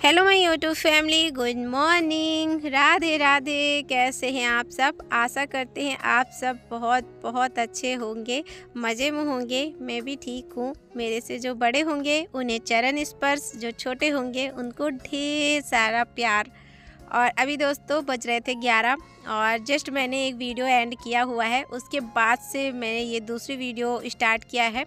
Hello my YouTube family, good morning, Radhe Radhe. कैसे हैं आप सब? आशा करते हैं आप सब बहुत बहुत अच्छे होंगे, मज़े में होंगे। मैं भी ठीक हूँ। मेरे से जो बड़े होंगे उन्हें चरण स्पर्श, जो छोटे होंगे उनको ढेर सारा प्यार। और अभी दोस्तों बज रहे थे 11 और जस्ट मैंने एक वीडियो एंड किया हुआ है, उसके बाद से मैंने ये दूसरी वीडियो स्टार्ट किया है।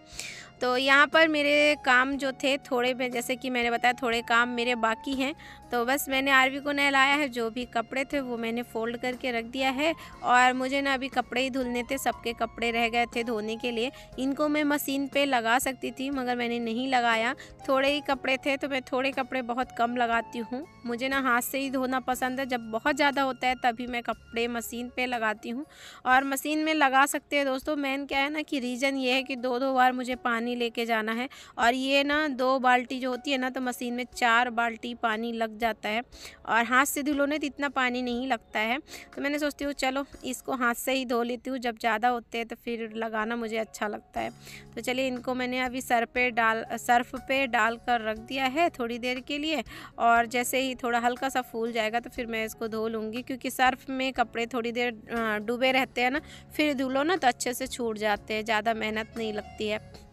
तो यहाँ पर मेरे काम जो थे थोड़े में, जैसे कि मैंने बताया थोड़े काम मेरे बाकी हैं। तो बस मैंने आरवी को नहलाया है, जो भी कपड़े थे वो मैंने फ़ोल्ड करके रख दिया है। और मुझे ना अभी कपड़े ही धुलने थे, सबके कपड़े रह गए थे धोने के लिए। इनको मैं मशीन पे लगा सकती थी मगर मैंने नहीं लगाया। थोड़े ही कपड़े थे तो मैं थोड़े कपड़े बहुत कम लगाती हूँ। मुझे ना हाथ से ही धोना पसंद है, जब बहुत ज़्यादा होता है तभी मैं कपड़े मशीन पे लगाती हूँ। और मशीन में लगा सकते हैं दोस्तों। मेन क्या है ना कि रीज़न ये है कि दो बार मुझे पानी लेके जाना है। और ये ना 2 बाल्टी जो होती है ना, तो मशीन में 4 बाल्टी पानी लग जाता है। और हाथ से धुलो ना तो इतना पानी नहीं लगता है। तो मैंने सोचती हूँ चलो इसको हाथ से ही धो लेती हूँ, जब ज़्यादा होते हैं तो फिर लगाना मुझे अच्छा लगता है। तो चलिए इनको मैंने अभी सर्फ पे डाल कर रख दिया है थोड़ी देर के लिए। और जैसे ही थोड़ा हल्का सा फूल जाएगा तो फिर मैं इसको धो लूँगी, क्योंकि सर्फ में कपड़े थोड़ी देर डूबे रहते हैं ना, फिर धुलो ना तो अच्छे से छूट जाते हैं, ज़्यादा मेहनत नहीं लगती है।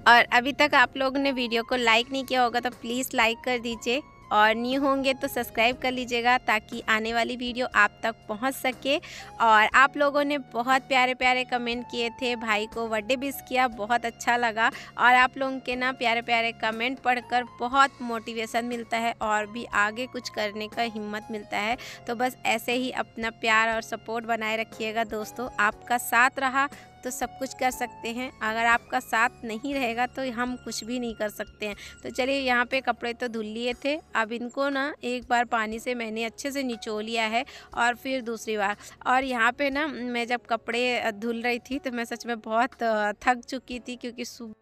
और अभी तक आप लोगों ने वीडियो को लाइक नहीं किया होगा तो प्लीज़ लाइक कर दीजिए, और न्यू होंगे तो सब्सक्राइब कर लीजिएगा ताकि आने वाली वीडियो आप तक पहुंच सके। और आप लोगों ने बहुत प्यारे प्यारे कमेंट किए थे, भाई को बर्थडे विश किया, बहुत अच्छा लगा। और आप लोगों के ना प्यारे प्यारे कमेंट पढ़कर बहुत मोटिवेशन मिलता है और भी आगे कुछ करने का हिम्मत मिलता है। तो बस ऐसे ही अपना प्यार और सपोर्ट बनाए रखिएगा दोस्तों। आपका साथ रहा तो सब कुछ कर सकते हैं, अगर आपका साथ नहीं रहेगा तो हम कुछ भी नहीं कर सकते हैं। तो चलिए यहाँ पे कपड़े तो धुल लिए थे, अब इनको ना एक बार पानी से मैंने अच्छे से निचोड़ लिया है और फिर दूसरी बार। और यहाँ पे ना मैं जब कपड़े धुल रही थी तो मैं सच में बहुत थक चुकी थी, क्योंकि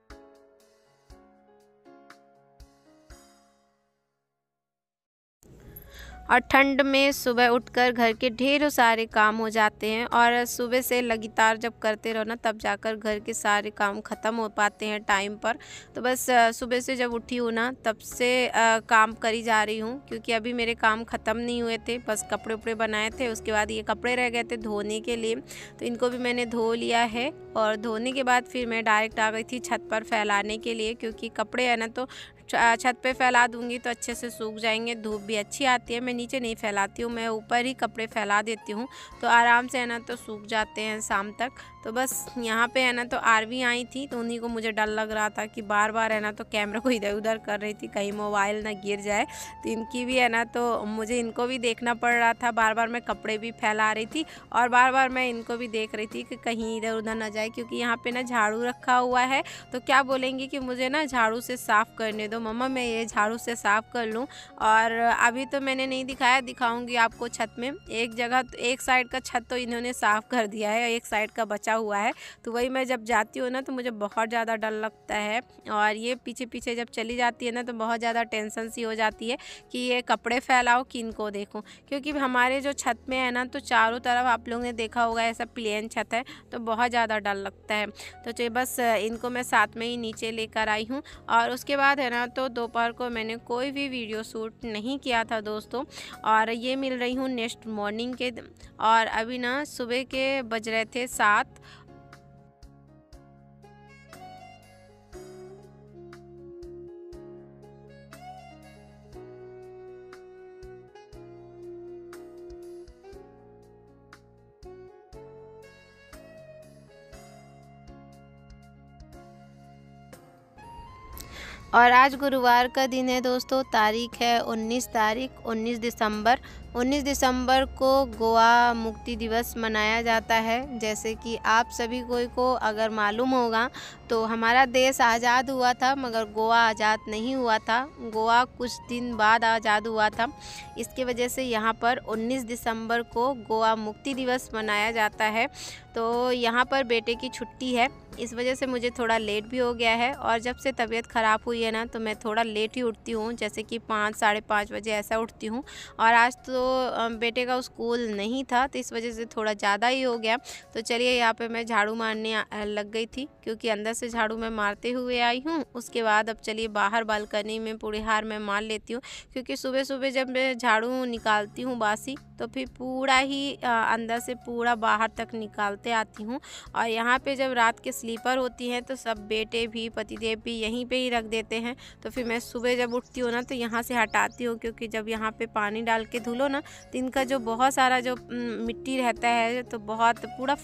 और ठंड में सुबह उठकर घर के ढेरों सारे काम हो जाते हैं। और सुबह से लगातार जब करते रहो ना तब जाकर घर के सारे काम ख़त्म हो पाते हैं टाइम पर। तो बस सुबह से जब उठी हूँ ना तब से काम करी जा रही हूँ, क्योंकि अभी मेरे काम ख़त्म नहीं हुए थे। बस कपड़े उपड़े बनाए थे, उसके बाद ये कपड़े रह गए थे धोने के लिए, तो इनको भी मैंने धो लिया है। और धोने के बाद फिर मैं डायरेक्ट आ गई थी छत पर फैलाने के लिए, क्योंकि कपड़े है ना तो छत पे फैला दूंगी तो अच्छे से सूख जाएंगे, धूप भी अच्छी आती है। मैं नीचे नहीं फैलाती हूँ, मैं ऊपर ही कपड़े फैला देती हूँ, तो आराम से है ना तो सूख जाते हैं शाम तक। तो बस यहाँ पे है ना तो आरवी आई थी, तो उन्हीं को मुझे डर लग रहा था कि बार बार है ना तो कैमरा को इधर उधर कर रही थी, कहीं मोबाइल ना गिर जाए। तो इनकी भी है ना तो मुझे इनको भी देखना पड़ रहा था, बार बार मैं कपड़े भी फैला रही थी और बार बार मैं इनको भी देख रही थी कि कहीं इधर उधर ना जाए। क्योंकि यहाँ पे ना झाड़ू रखा हुआ है, तो क्या बोलेंगे कि मुझे ना झाड़ू से साफ़ करने दो मम्मा, मैं ये झाड़ू से साफ़ कर लूँ। और अभी तो मैंने नहीं दिखाया, दिखाऊंगी आपको छत में। एक जगह एक साइड का छत तो इन्होंने साफ़ कर दिया है, एक साइड का बचा हुआ है। तो वही मैं जब जाती हूँ ना तो मुझे बहुत ज़्यादा डर लगता है, और ये पीछे पीछे जब चली जाती है ना तो बहुत ज़्यादा टेंशन सी हो जाती है कि ये कपड़े फैलाओ कि इनको देखूँ। क्योंकि हमारे जो छत में है ना तो चारों तरफ आप लोगों ने देखा होगा ऐसा प्लेन छत है, तो बहुत ज़्यादा डर लगता है। तो चलिए बस इनको मैं साथ में ही नीचे लेकर आई हूँ। और उसके बाद है ना तो दोपहर को मैंने कोई भी वीडियो शूट नहीं किया था दोस्तों। और ये मिल रही हूँ नेक्स्ट मॉर्निंग के, और अभी ना सुबह के बज रहे थे 7। और आज गुरुवार का दिन है दोस्तों, तारीख है 19 दिसंबर। 19 दिसंबर को गोवा मुक्ति दिवस मनाया जाता है। जैसे कि आप सभी को अगर मालूम होगा तो हमारा देश आज़ाद हुआ था, मगर गोवा आज़ाद नहीं हुआ था। गोवा कुछ दिन बाद आज़ाद हुआ था। इसकी वजह से यहाँ पर 19 दिसंबर को गोवा मुक्ति दिवस मनाया जाता है। तो यहाँ पर बेटे की छुट्टी है, इस वजह से मुझे थोड़ा लेट भी हो गया है। और जब से तबीयत ख़राब हुई हुई है ना तो मैं थोड़ा लेट ही उठती हूँ, जैसे कि 5 साढ़े 5 बजे ऐसा उठती हूँ। और आज तो बेटे का स्कूल नहीं था तो इस वजह से थोड़ा ज़्यादा ही हो गया। तो चलिए यहाँ पे मैं झाड़ू मारने लग गई थी, क्योंकि अंदर से झाड़ू मैं मारते हुए आई हूँ। उसके बाद अब चलिए बाहर बालकनी में पूरी हार मैं मार लेती हूँ, क्योंकि सुबह सुबह जब मैं झाड़ू निकालती हूँ बासी तो फिर पूरा ही अंदर से पूरा बाहर तक निकालते आती हूँ। और यहाँ पे जब रात के स्लीपर होती हैं तो सब बेटे भी पतिदेव भी यहीं पे ही रख देते हैं। तो फिर मैं सुबह जब उठती हूँ ना तो यहाँ से हटाती हूँ, क्योंकि जब यहाँ पे पानी डाल के धुलो ना तो इनका जो बहुत सारा जो मिट्टी रहता है तो बहुत पूरा।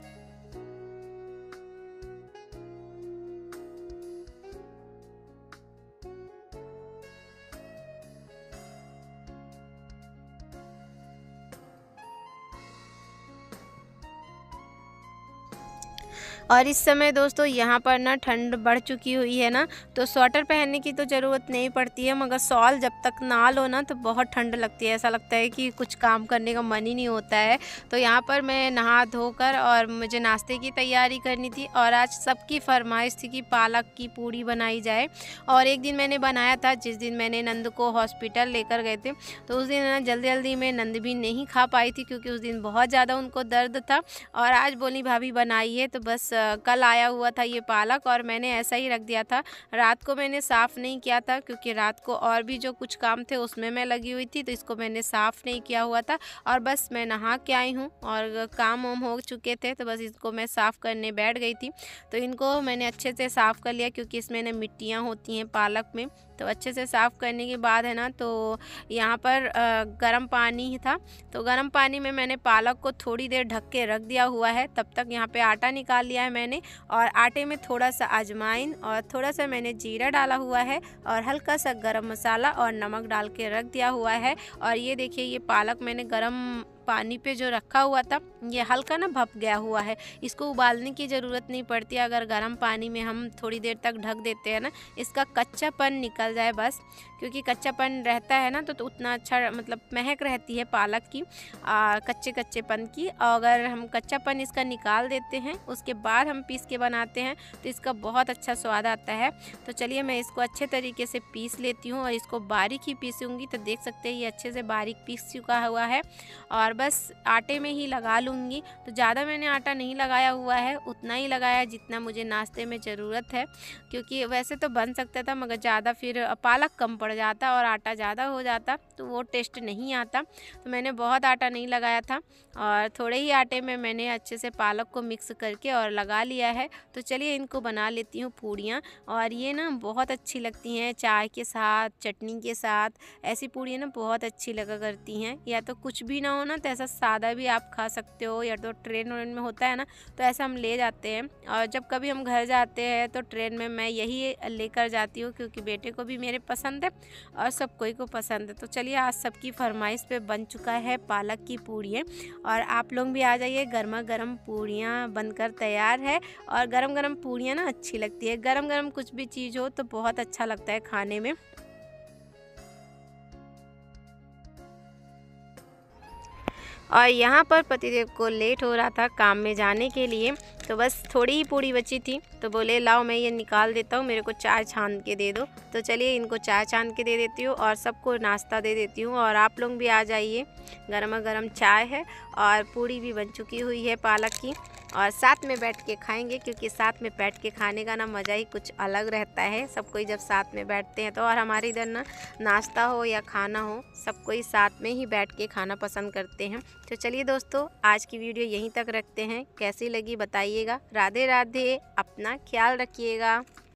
और इस समय दोस्तों यहाँ पर ना ठंड बढ़ चुकी हुई है ना, तो स्वेटर पहनने की तो ज़रूरत नहीं पड़ती है, मगर शॉल जब तक ना लो ना तो बहुत ठंड लगती है। ऐसा लगता है कि कुछ काम करने का मन ही नहीं होता है। तो यहाँ पर मैं नहा धोकर और मुझे नाश्ते की तैयारी करनी थी, और आज सबकी फरमाइश थी कि पालक की पूड़ी बनाई जाए। और एक दिन मैंने बनाया था, जिस दिन मैंने नंद को हॉस्पिटल लेकर गए थे, तो उस दिन ना जल्दी जल्दी में नंद भी नहीं खा पाई थी, क्योंकि उस दिन बहुत ज़्यादा उनको दर्द था। और आज बोली भाभी बनाई है, तो बस कल आया हुआ था ये पालक और मैंने ऐसा ही रख दिया था। रात को मैंने साफ़ नहीं किया था, क्योंकि रात को और भी जो कुछ काम थे उसमें मैं लगी हुई थी, तो इसको मैंने साफ़ नहीं किया हुआ था। और बस मैं नहा के आई हूँ और काम वाम हो चुके थे, तो बस इसको मैं साफ़ करने बैठ गई थी। तो इनको मैंने अच्छे से साफ़ कर लिया, क्योंकि इसमें ना मिट्टियाँ होती हैं पालक में। तो अच्छे से साफ़ करने के बाद है ना, तो यहाँ पर गर्म पानी ही था, तो गर्म पानी में मैंने पालक को थोड़ी देर ढक के रख दिया हुआ है। तब तक यहाँ पे आटा निकाल लिया है मैंने, और आटे में थोड़ा सा अजवाइन और थोड़ा सा मैंने जीरा डाला हुआ है, और हल्का सा गरम मसाला और नमक डाल के रख दिया हुआ है। और ये देखिए, ये पालक मैंने गरम पानी पे जो रखा हुआ था, ये हल्का ना भप गया हुआ है। इसको उबालने की ज़रूरत नहीं पड़ती, अगर गर्म पानी में हम थोड़ी देर तक ढक देते हैं ना, इसका कच्चापन निकल जाए बस। क्योंकि कच्चापन रहता है ना तो उतना अच्छा मतलब महक रहती है पालक की, कच्चे कच्चेपन की। अगर हम कच्चापन इसका निकाल देते हैं, उसके बाद हम पीस के बनाते हैं, तो इसका बहुत अच्छा स्वाद आता है। तो चलिए मैं इसको अच्छे तरीके से पीस लेती हूँ, और इसको बारीक ही पीसूँगी। तो देख सकते हैं ये अच्छे से बारीक पीस चुका हुआ है, और बस आटे में ही लगा लूँगी। तो ज़्यादा मैंने आटा नहीं लगाया हुआ है, उतना ही लगाया जितना मुझे नाश्ते में ज़रूरत है, क्योंकि वैसे तो बन सकता था, मगर ज़्यादा फिर पालक कम पड़ जाता और आटा ज़्यादा हो जाता तो वो टेस्ट नहीं आता। तो मैंने बहुत आटा नहीं लगाया था, और थोड़े ही आटे में मैंने अच्छे से पालक को मिक्स करके और लगा लिया है। तो चलिए इनको बना लेती हूँ पूड़ियाँ, और ये ना बहुत अच्छी लगती हैं चाय के साथ, चटनी के साथ। ऐसी पूड़ियाँ ना बहुत अच्छी लगा करती हैं, या तो कुछ भी ना हो ना तो ऐसा सादा भी आप खा सकते हो, या तो ट्रेन व्रेन में होता है ना तो ऐसा हम ले जाते हैं। और जब कभी हम घर जाते हैं तो ट्रेन में मैं यही लेकर जाती हूँ, क्योंकि बेटे को भी मेरे पसंद है और सब कोई को पसंद है। तो चलिए आज सबकी फरमाइश पे बन चुका है पालक की पूड़ियाँ, और आप लोग भी आ जाइए। गर्मा गर्म पूड़ियाँ बनकर तैयार है, और गरम गरम पूड़ियाँ ना अच्छी लगती है। गरम गरम कुछ भी चीज़ हो तो बहुत अच्छा लगता है खाने में। और यहाँ पर पतिदेव को लेट हो रहा था काम में जाने के लिए, तो बस थोड़ी ही पूड़ी बची थी, तो बोले लाओ मैं ये निकाल देता हूँ, मेरे को चाय छान के दे दो। तो चलिए इनको चाय छान के दे देती हूँ, और सबको नाश्ता दे देती हूँ। और आप लोग भी आ जाइए, गर्मा गर्म चाय है और पूड़ी भी बन चुकी हुई है पालक की, और साथ में बैठ के खाएंगे, क्योंकि साथ में बैठ के खाने का ना मज़ा ही कुछ अलग रहता है। सब कोई जब साथ में बैठते हैं तो, और हमारे इधर ना नाश्ता हो या खाना हो, सब कोई साथ में ही बैठ के खाना पसंद करते हैं। तो चलिए दोस्तों, आज की वीडियो यहीं तक रखते हैं। कैसी लगी बताइएगा। राधे राधे, अपना ख्याल रखिएगा।